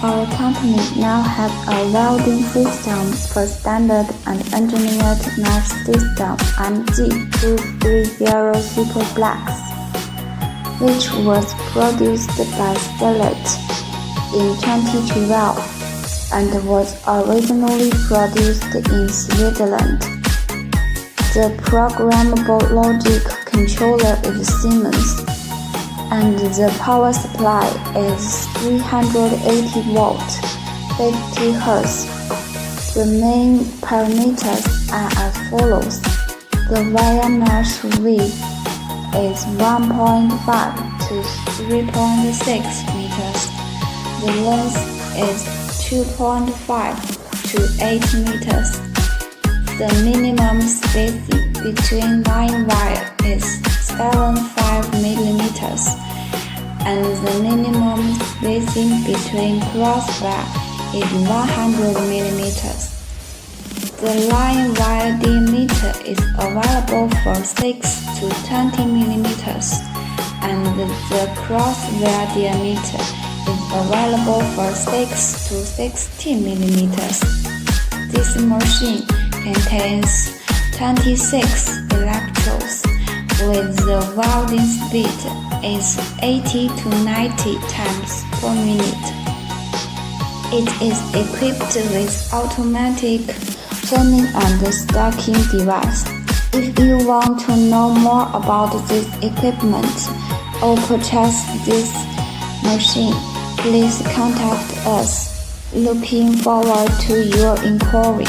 Our company now has a welding system for standard and engineered mesh system MG230 Super Blacks, which was produced by Stellet in 2012 and was originally produced in Switzerland. The programmable logic controller is Siemens, and the power supply is 380 volts, 50 Hz. The main parameters are as follows. The wire mesh width is 1.5 to 3.6 meters. The length is 2.5 to 8 meters. The minimum spacing between line wire is 75 millimeters, and the minimum spacing between cross wire is 100 millimeters. The line wire diameter is available from 6 to 20 millimeters, and the cross wire diameter is available from 6 to 16 millimeters. This machine contains 26 electrodes, with the welding speed is 80 to 90 times per minute. It is equipped with automatic turning and stacking device. If you want to know more about this equipment or purchase this machine, please contact us. Looking forward to your inquiry.